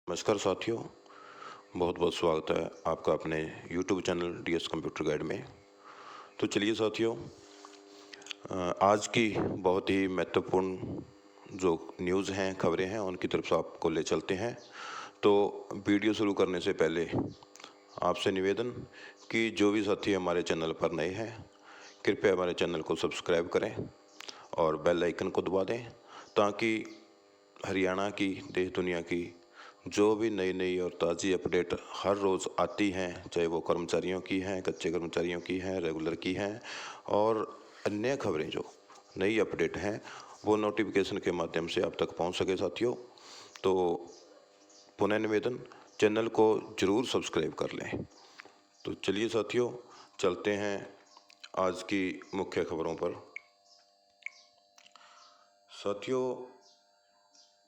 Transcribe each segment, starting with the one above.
नमस्कार साथियों, बहुत बहुत स्वागत है आपका अपने YouTube channel DS computer guide में। तो चलिए साथियों, आज की बहुत ही महत्वपूर्ण जो न्यूज़ हैं, खबरें हैं, उनकी तरफ से आपको ले चलते हैं। तो वीडियो शुरू करने से पहले आपसे निवेदन कि जो भी साथी हमारे चैनल पर नए हैं, कृपया हमारे चैनल को सब्सक्राइब करें और बेल आइकन को दबा दें, ताकि हरियाणा की, देश दुनिया की जो भी नई नई और ताज़ी अपडेट हर रोज़ आती हैं, चाहे वो कर्मचारियों की हैं, कच्चे कर्मचारियों की हैं, रेगुलर की हैं, और अन्य खबरें जो नई अपडेट हैं, वो नोटिफिकेशन के माध्यम से आप तक पहुंच सके साथियों। तो पुनः निवेदन, चैनल को ज़रूर सब्सक्राइब कर लें। तो चलिए साथियों, चलते हैं आज की मुख्य खबरों पर। साथियों,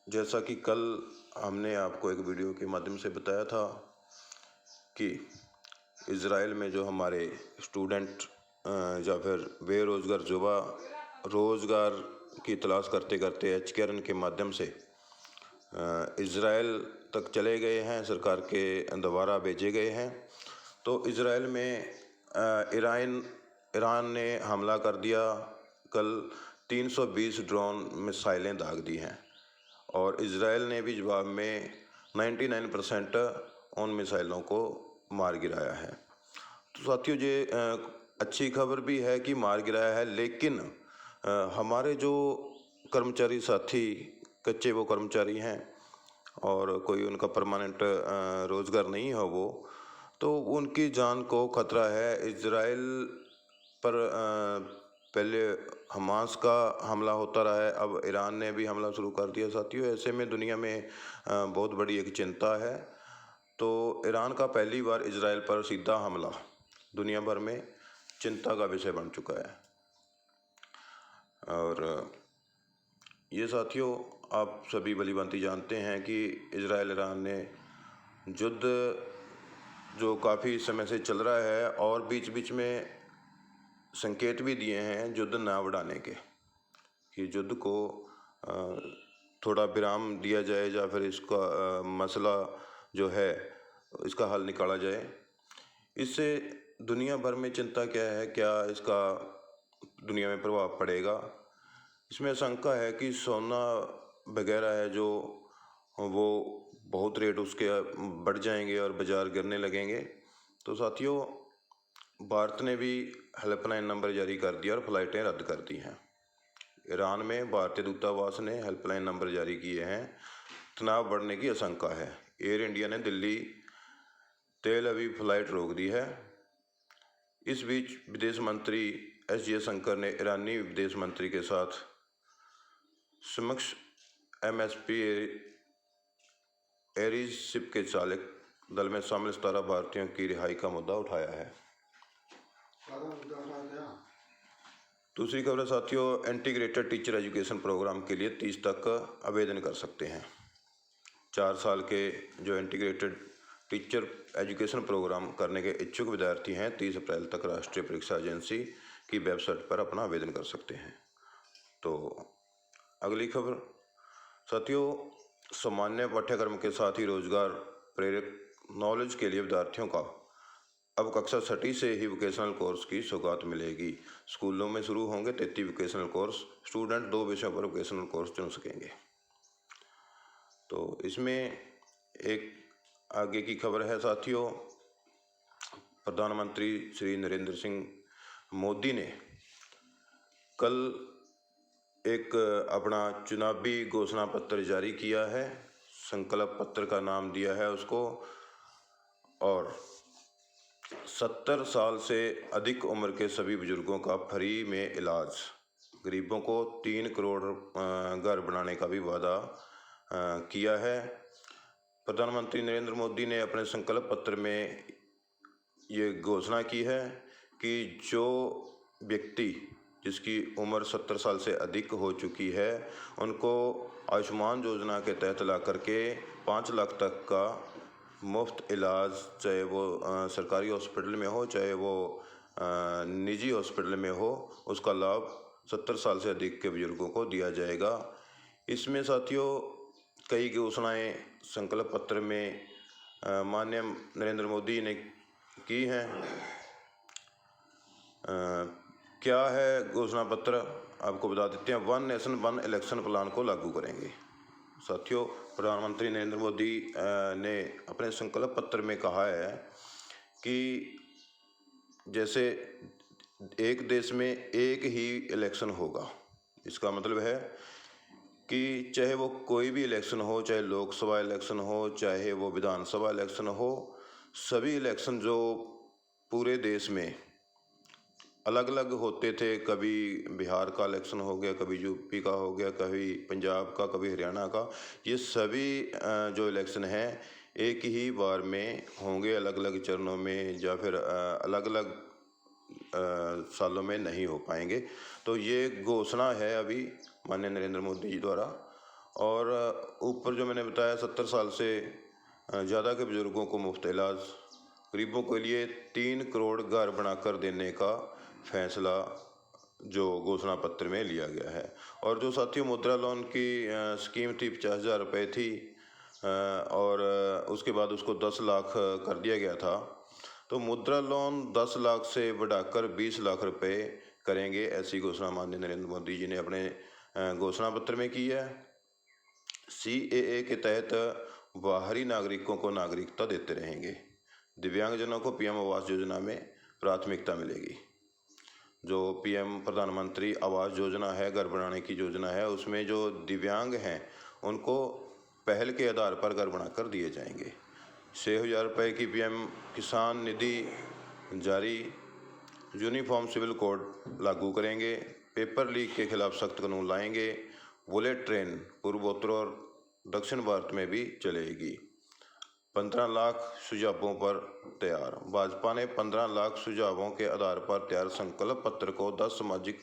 जैसा कि कल हमने आपको एक वीडियो के माध्यम से बताया था कि इज़राइल में जो हमारे स्टूडेंट या फिर बेरोज़गार युवा रोज़गार की तलाश करते करते HKRN के माध्यम से इज़राइल तक चले गए हैं, सरकार के द्वारा भेजे गए हैं। तो इज़राइल में ईरान ने हमला कर दिया। कल 320 ड्रोन मिसाइलें दाग दी हैं और इज़राइल ने भी जवाब में 99% उन मिसाइलों को मार गिराया है। तो साथियों, ये अच्छी खबर भी है कि मार गिराया है, लेकिन हमारे जो कर्मचारी साथी कच्चे वो कर्मचारी हैं और कोई उनका परमानेंट रोज़गार नहीं है तो उनकी जान को खतरा है। इज़राइल पर पहले हमास का हमला होता रहा है, अब ईरान ने भी हमला शुरू कर दिया साथियों। ऐसे में दुनिया में बहुत बड़ी एक चिंता है। तो ईरान का पहली बार इज़राइल पर सीधा हमला दुनिया भर में चिंता का विषय बन चुका है। और ये साथियों, आप सभी भलीभांति जानते हैं कि इज़राइल ईरान ने युद्ध जो काफ़ी समय से चल रहा है और बीच बीच में संकेत भी दिए हैं युद्ध ना बढ़ाने के, कि युद्ध को थोड़ा विराम दिया जाए या फिर इसका मसला जो है इसका हल निकाला जाए। इससे दुनिया भर में चिंता क्या है, क्या इसका दुनिया में प्रभाव पड़ेगा। इसमें आशंका है कि सोना वगैरह है जो वो बहुत रेट उसके बढ़ जाएंगे और बाज़ार गिरने लगेंगे। तो साथियों, भारत ने भी हेल्पलाइन नंबर जारी कर दिया और फ्लाइटें रद्द कर दी हैं। ईरान में भारतीय दूतावास ने हेल्पलाइन नंबर जारी किए हैं। तनाव बढ़ने की आशंका है। एयर इंडिया ने दिल्ली तेल अवीव फ्लाइट रोक दी है। इस बीच विदेश मंत्री एस जयशंकर ने ईरानी विदेश मंत्री के साथ समक्ष MSP एरीज शिप के चालक दल में शामिल 17 भारतीयों की रिहाई का मुद्दा उठाया है। दूसरी खबर साथियों, इंटीग्रेटेड टीचर एजुकेशन प्रोग्राम के लिए 30 तक आवेदन कर सकते हैं। 4 साल के जो इंटीग्रेटेड टीचर एजुकेशन प्रोग्राम करने के इच्छुक विद्यार्थी हैं 30 अप्रैल तक राष्ट्रीय परीक्षा एजेंसी की वेबसाइट पर अपना आवेदन कर सकते हैं। तो अगली खबर साथियों, सामान्य पाठ्यक्रम के साथ ही रोजगार प्रेरक नॉलेज के लिए विद्यार्थियों का अब कक्षा 6 से ही वोकेशनल कोर्स की सौगात मिलेगी। स्कूलों में शुरू होंगे 33 वोकेशनल कोर्स। स्टूडेंट 2 विषयों पर वोकेशनल कोर्स चुन सकेंगे। तो इसमें एक आगे की खबर है साथियों, प्रधानमंत्री श्री नरेंद्र सिंह मोदी ने कल एक अपना चुनावी घोषणा पत्र जारी किया है। संकल्प पत्र का नाम दिया है उसको। और 70 साल से अधिक उम्र के सभी बुजुर्गों का फ्री में इलाज, गरीबों को 3 करोड़ घर बनाने का भी वादा किया है। प्रधानमंत्री नरेंद्र मोदी ने अपने संकल्प पत्र में ये घोषणा की है कि जो व्यक्ति जिसकी उम्र 70 साल से अधिक हो चुकी है उनको आयुष्मान योजना के तहत ला करके 5 लाख तक का मुफ्त इलाज, चाहे वो सरकारी हॉस्पिटल में हो चाहे वो निजी हॉस्पिटल में हो, उसका लाभ 70 साल से अधिक के बुजुर्गों को दिया जाएगा। इसमें साथियों कई घोषणाएं संकल्प पत्र में माननीय नरेंद्र मोदी ने की हैं। क्या है घोषणा पत्र, आपको बता देते हैं। 1 नेशन 1 इलेक्शन प्लान को लागू करेंगे। साथियों, प्रधानमंत्री नरेंद्र मोदी ने अपने संकल्प पत्र में कहा है कि जैसे एक देश में एक ही इलेक्शन होगा। इसका मतलब है कि चाहे वो कोई भी इलेक्शन हो, चाहे लोकसभा इलेक्शन हो, चाहे वो विधानसभा इलेक्शन हो, सभी इलेक्शन जो पूरे देश में अलग अलग होते थे, कभी बिहार का इलेक्शन हो गया, कभी यूपी का हो गया, कभी पंजाब का, कभी हरियाणा का, ये सभी जो इलेक्शन हैं एक ही बार में होंगे, अलग अलग चरणों में, या फिर अलग अलग सालों में नहीं हो पाएंगे। तो ये घोषणा है अभी माननीय नरेंद्र मोदी जी द्वारा। और ऊपर जो मैंने बताया, 70 साल से ज़्यादा के बुजुर्गों को मुफ्त इलाज, गरीबों के लिए 3 करोड़ घर बनाकर देने का फैसला जो घोषणा पत्र में लिया गया है। और जो साथियों मुद्रा लोन की स्कीम थी, 50,000 रुपये थी, और उसके बाद उसको 10 लाख कर दिया गया था। तो मुद्रा लोन 10 लाख से बढ़ाकर 20 लाख रुपए करेंगे, ऐसी घोषणा माननीय नरेंद्र मोदी जी ने अपने घोषणा पत्र में की है। CAA के तहत बाहरी नागरिकों को नागरिकता देते रहेंगे। दिव्यांगजनों को PM आवास योजना में प्राथमिकता मिलेगी। जो PM प्रधानमंत्री आवास योजना है, घर बनाने की योजना है, उसमें जो दिव्यांग हैं उनको पहल के आधार पर घर बनाकर दिए जाएंगे। 6,000 रुपये की PM किसान निधि जारी। यूनिफॉर्म सिविल कोड लागू करेंगे। पेपर लीक के खिलाफ सख्त कानून लाएंगे। बुलेट ट्रेन पूर्वोत्तर और दक्षिण भारत में भी चलेगी। 15 लाख सुझावों पर तैयार। भाजपा ने 15 लाख सुझावों के आधार पर तैयार संकल्प पत्र को 10 सामाजिक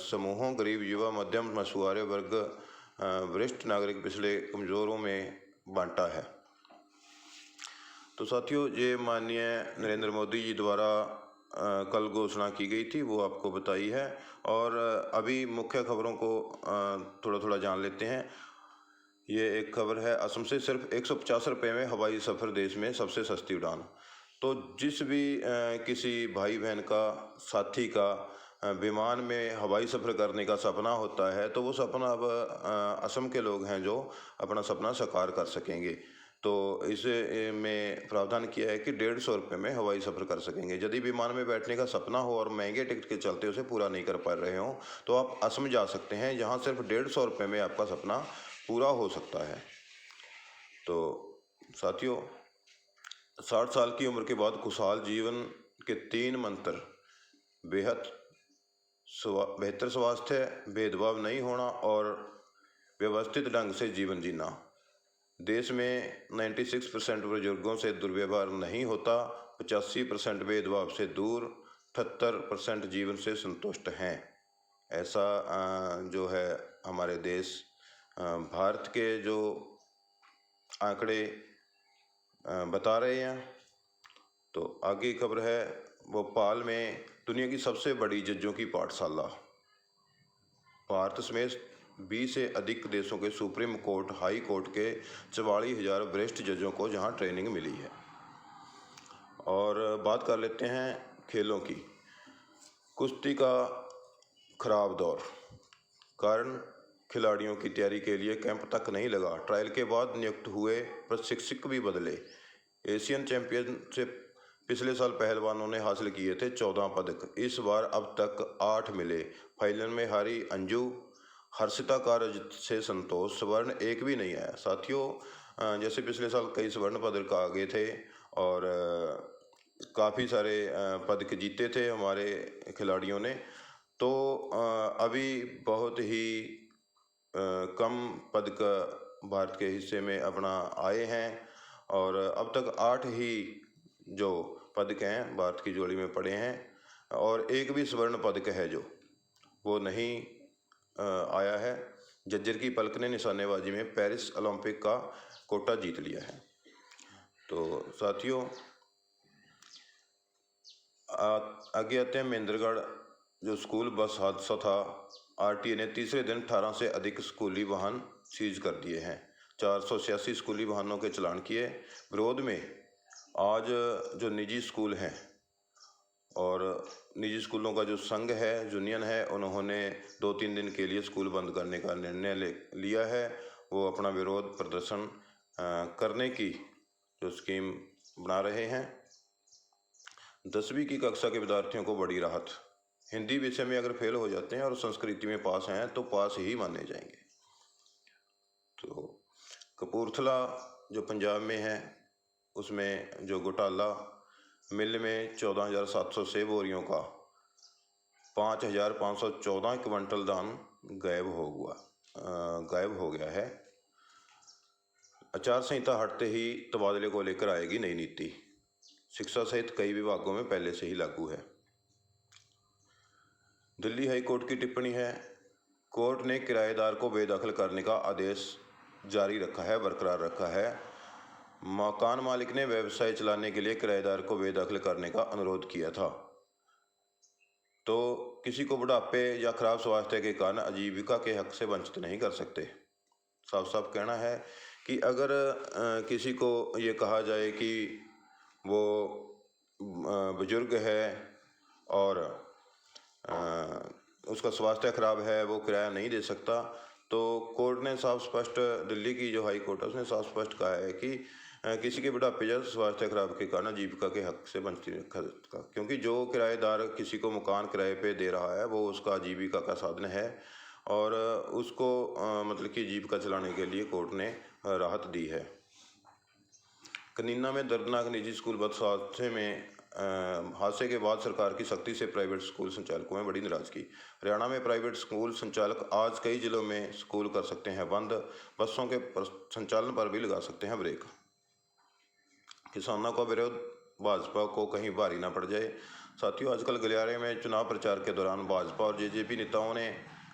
समूहों, गरीब, युवा, मध्यम, मछुआरे वर्ग, वरिष्ठ नागरिक, पिछड़े, कमजोरों में बांटा है। तो साथियों, ये माननीय नरेंद्र मोदी जी द्वारा कल घोषणा की गई थी, वो आपको बताई है। और अभी मुख्य खबरों को थोड़ा थोड़ा जान लेते हैं। ये एक खबर है, असम से सिर्फ 150 रुपये में हवाई सफ़र, देश में सबसे सस्ती उड़ान। तो जिस भी किसी भाई बहन का, साथी का विमान में हवाई सफ़र करने का सपना होता है, तो वो सपना अब असम के लोग हैं जो अपना सपना साकार कर सकेंगे। तो इसे में प्रावधान किया है कि 150 रुपये में हवाई सफ़र कर सकेंगे। यदि विमान में बैठने का सपना हो और महंगे टिकट के चलते उसे पूरा नहीं कर पा रहे हों, तो आप असम जा सकते हैं, जहाँ सिर्फ 150 रुपये में आपका सपना पूरा हो सकता है। तो साथियों, 60 साल की उम्र के बाद खुशहाल जीवन के 3 मंत्र: बेहतर स्वास्थ्य, भेदभाव नहीं होना और व्यवस्थित ढंग से जीवन जीना। देश में 96% बुजुर्गों से दुर्व्यवहार नहीं होता, 85% भेदभाव से दूर, 78% जीवन से संतुष्ट हैं। ऐसा जो है हमारे देश भारत के जो आंकड़े बता रहे हैं। तो आगे खबर है, भोपाल में दुनिया की सबसे बड़ी जजों की पाठशाला। भारत समेत 20 से अधिक देशों के सुप्रीम कोर्ट, हाई कोर्ट के 44,000 वरिष्ठ जजों को जहां ट्रेनिंग मिली है। और बात कर लेते हैं खेलों की। कुश्ती का खराब दौर कारण खिलाड़ियों की तैयारी के लिए कैंप तक नहीं लगा। ट्रायल के बाद नियुक्त हुए प्रशिक्षक भी बदले। एशियन चैंपियनशिप पिछले साल पहलवानों ने हासिल किए थे 14 पदक, इस बार अब तक 8 मिले। फाइनल में हारी अंजू, हर्षिता का रजत से संतोष, स्वर्ण एक भी नहीं आया। साथियों, जैसे पिछले साल कई स्वर्ण पदक आ गए थे और काफ़ी सारे पदक जीते थे हमारे खिलाड़ियों ने, तो अभी बहुत ही कम पदक भारत के हिस्से में अपना आए हैं। और अब तक 8 ही जो पदक हैं भारत की जोड़ी में पड़े हैं, और एक भी स्वर्ण पदक है जो वो नहीं आया है। झज्जर की पलक ने निशानेबाजी में पेरिस ओलंपिक का कोटा जीत लिया है। तो साथियों, आगे आते हैं महेंद्रगढ़ जो स्कूल बस हादसा था। RTA ने तीसरे दिन 18 से अधिक स्कूली वाहन सीज कर दिए हैं। 486 स्कूली वाहनों के चालान किए। विरोध में आज जो निजी स्कूल हैं और निजी स्कूलों का जो संघ है, यूनियन है, उन्होंने 2-3 दिन के लिए स्कूल बंद करने का निर्णय लिया है। वो अपना विरोध प्रदर्शन करने की जो स्कीम बना रहे हैं। 10वीं की कक्षा के विद्यार्थियों को बड़ी राहत। हिंदी विषय में अगर फेल हो जाते हैं और संस्कृति में पास हैं तो पास ही माने जाएंगे। तो कपूरथला जो पंजाब में है, उसमें जो घोटाला, मिल में 14,700 सेब बोरियों का 5,514 क्विंटल धान गायब हो गया है। आचार संहिता हटते ही तबादले को लेकर आएगी नई नीति। शिक्षा सहित कई विभागों में पहले से ही लागू है। दिल्ली हाई कोर्ट की टिप्पणी है, कोर्ट ने किराएदार को बेदखल करने का आदेश बरकरार रखा है। मकान मालिक ने व्यवसाय चलाने के लिए किराएदार को बेदखल करने का अनुरोध किया था। तो किसी को बुढ़ापे या खराब स्वास्थ्य के कारण आजीविका के हक से वंचित नहीं कर सकते। साफ साफ कहना है कि अगर किसी को ये कहा जाए कि वो बुजुर्ग है और उसका स्वास्थ्य खराब है, वो किराया नहीं दे सकता, तो कोर्ट ने साफ स्पष्ट, दिल्ली की जो हाई कोर्ट है उसने साफ स्पष्ट कहा है कि किसी के बुढ़ापे या स्वास्थ्य खराब के कारण आजीविका के हक से वंचित रखा जाएगा, क्योंकि जो किराएदार किसी को मकान किराए पे दे रहा है वो उसका आजीविका का साधन है और उसको मतलब कि आजीविका चलाने के लिए कोर्ट ने राहत दी है। कनीना में दर्दनाक निजी स्कूल बस हादसे के बाद सरकार की सख्ती से प्राइवेट स्कूल संचालकों में बड़ी नाराजगी। हरियाणा में प्राइवेट स्कूल संचालक आज कई जिलों में स्कूल कर सकते हैं बंद, बसों के संचालन पर भी लगा सकते हैं ब्रेक। किसानों का विरोध भाजपा को कहीं भारी ना पड़ जाए। साथियों, आजकल गलियारे में चुनाव प्रचार के दौरान भाजपा और जेजेपी नेताओं ने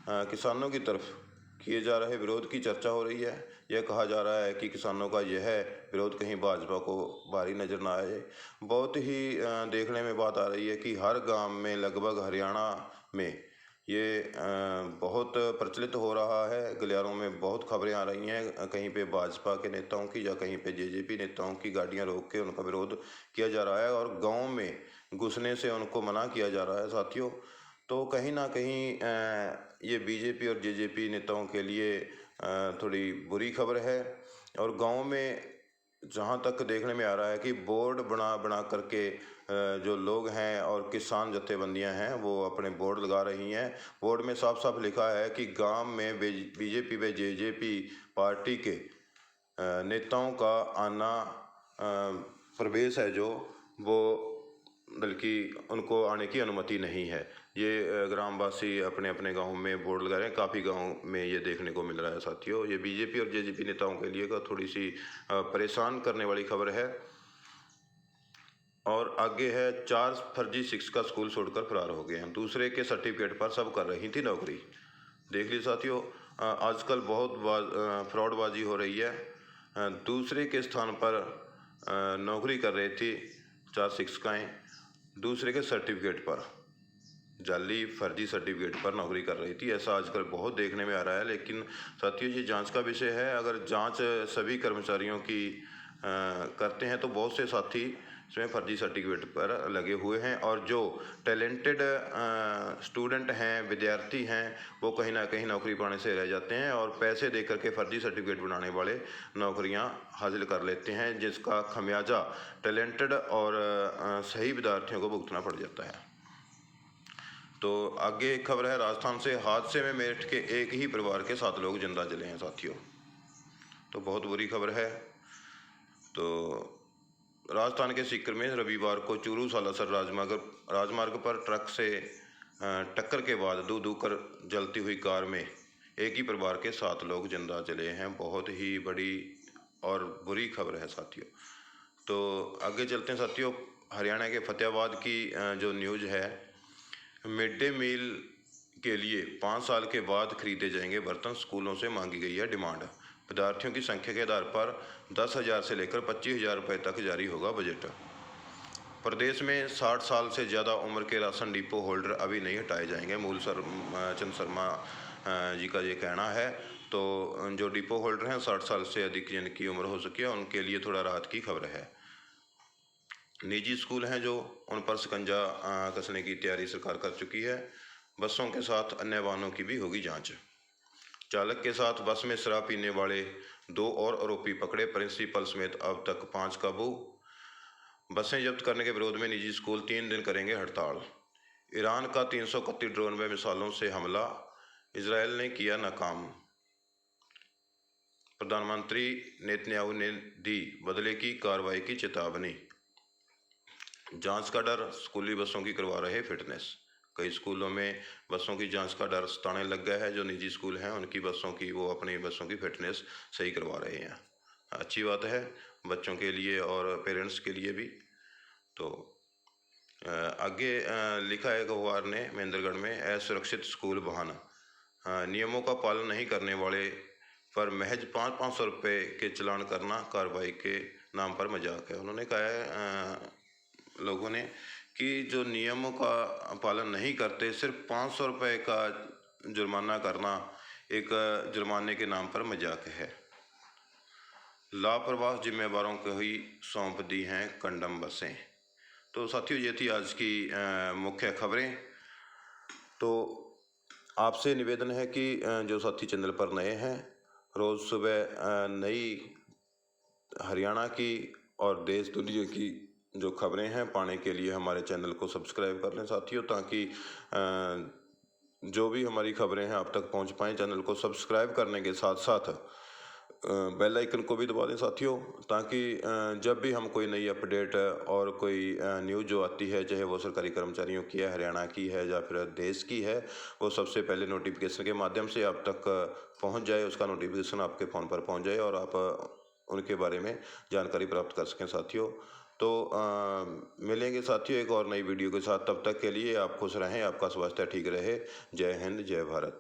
किसानों की तरफ किए जा रहे विरोध की चर्चा हो रही है। यह कहा जा रहा है कि किसानों का यह विरोध कहीं भाजपा को भारी नज़र ना आए। बहुत ही देखने में बात आ रही है कि हर गांव में लगभग हरियाणा में ये बहुत प्रचलित हो रहा है। गलियारों में बहुत खबरें आ रही हैं, कहीं पे भाजपा के नेताओं की या कहीं पे जेजेपी नेताओं की गाड़ियां रोक के उनका विरोध किया जा रहा है और गांव में घुसने से उनको मना किया जा रहा है। साथियों, तो कहीं ना कहीं ये बीजेपी और जेजेपी नेताओं के लिए थोड़ी बुरी खबर है। और गांव में जहां तक देखने में आ रहा है कि बोर्ड बना करके जो लोग हैं और किसान जथेबंदियां हैं वो अपने बोर्ड लगा रही हैं। बोर्ड में साफ साफ लिखा है कि गांव में बीजेपी व जेजेपी पार्टी के नेताओं का आना प्रवेश है जो वो, बल्कि उनको आने की अनुमति नहीं है। ये ग्रामवासी अपने अपने गांव में बोर्ड लगा रहे हैं। काफ़ी गांव में ये देखने को मिल रहा है। साथियों, ये बीजेपी और जेजेपी नेताओं के लिए थोड़ी सी परेशान करने वाली खबर है। और आगे है, 4 फर्जी शिक्षिका स्कूल छोड़कर फरार हो गए हैं। दूसरे के सर्टिफिकेट पर सब कर रही थी नौकरी। देख लीजिए साथियों, आजकल बहुत फ्रॉडबाजी हो रही है। दूसरे के स्थान पर नौकरी कर रही थी 4 शिक्षिकाएँ, दूसरे के सर्टिफिकेट पर, जाली फर्जी सर्टिफिकेट पर नौकरी कर रही थी। ऐसा आजकल बहुत देखने में आ रहा है। लेकिन साथियों, ये जांच का विषय है। अगर जांच सभी कर्मचारियों की करते हैं तो बहुत से साथी इसमें फर्जी सर्टिफिकेट पर लगे हुए हैं और जो टैलेंटेड स्टूडेंट हैं, विद्यार्थी हैं, वो कहीं ना कहीं नौकरी पाने से रह जाते हैं और पैसे दे करके फर्जी सर्टिफिकेट बनाने वाले नौकरियां हासिल कर लेते हैं, जिसका खमियाजा टैलेंटेड और सही विद्यार्थियों को भुगतना पड़ जाता है। तो आगे एक खबर है, राजस्थान से हादसे में मेरठ के एक ही परिवार के 7 लोग जिंदा जले हैं। साथियों, तो बहुत बुरी खबर है। तो राजस्थान के सीकर में रविवार को चूरू सालासर राजमार्ग पर ट्रक से टक्कर के बाद दू कर जलती हुई कार में एक ही परिवार के 7 लोग जिंदा जले हैं। बहुत ही बड़ी और बुरी खबर है साथियों। तो आगे चलते हैं साथियों, हरियाणा के फतेहाबाद की जो न्यूज़ है, मिड डे मील के लिए 5 साल के बाद खरीदे जाएंगे बर्तन, स्कूलों से मांगी गई है डिमांड। विद्यार्थियों की संख्या के आधार पर 10,000 से लेकर 25,000 रुपये तक जारी होगा बजट। प्रदेश में 60 साल से ज़्यादा उम्र के राशन डिपो होल्डर अभी नहीं हटाए जाएंगे, मूल चंद शर्मा जी का ये कहना है। तो जो डिपो होल्डर हैं 60 साल से अधिक जिनकी उम्र हो चुकी है उनके लिए थोड़ा राहत की खबर है। निजी स्कूल हैं जो, उन पर शिकंजा कसने की तैयारी सरकार कर चुकी है। बसों के साथ अन्य वाहनों की भी होगी जांच। चालक के साथ बस में शराब पीने वाले 2 और आरोपी पकड़े, प्रिंसिपल समेत अब तक 5 काबू। बसें जब्त करने के विरोध में निजी स्कूल 3 दिन करेंगे हड़ताल। ईरान का 331 ड्रोन व मिसाइलों से हमला, इजरायल ने किया नाकाम। प्रधानमंत्री नेतन्याहू ने दी बदले की कार्रवाई की चेतावनी। जांच का डर, स्कूली बसों की करवा रहे फिटनेस। कई स्कूलों में बसों की जांच का डर सताने लग गया है। जो निजी स्कूल हैं उनकी बसों की, वो अपनी बसों की फिटनेस सही करवा रहे हैं। अच्छी बात है बच्चों के लिए और पेरेंट्स के लिए भी। तो आगे लिखा है अखबार ने महेंद्रगढ़ में, असुरक्षित स्कूल वाहन, नियमों का पालन नहीं करने वाले पर महज 500 रुपये के चालान करना कार्रवाई के नाम पर मजाक है। उन्होंने कहा है लोगों ने कि जो नियमों का पालन नहीं करते, सिर्फ 500 रुपये का जुर्माना करना एक जुर्माने के नाम पर मजाक है। लापरवाह जिम्मेवारों को ही सौंप दी हैं कंडम बसें। तो साथियों ये थी आज की मुख्य खबरें। तो आपसे निवेदन है कि जो साथी चैनल पर नए हैं, रोज़ सुबह नई हरियाणा की और देश दुनिया की जो खबरें हैं पाने के लिए हमारे चैनल को सब्सक्राइब कर लें साथियों, ताकि जो भी हमारी खबरें हैं आप तक पहुंच पाएँ। चैनल को सब्सक्राइब करने के साथ साथ बेल आइकन को भी दबा दें साथियों, ताकि जब भी हम कोई नई अपडेट और कोई न्यूज़ जो आती है, चाहे वो सरकारी कर्मचारियों की है, हरियाणा की है या फिर देश की है, वो सबसे पहले नोटिफिकेशन के माध्यम से आप तक पहुंच जाए। उसका नोटिफिकेशन आपके फ़ोन पर पहुंच जाए और आप उनके बारे में जानकारी प्राप्त कर सकें साथियों। तो मिलेंगे साथियों एक और नई वीडियो के साथ। तब तक के लिए आप खुश रहें, आपका स्वास्थ्य ठीक रहे। जय हिंद, जय भारत।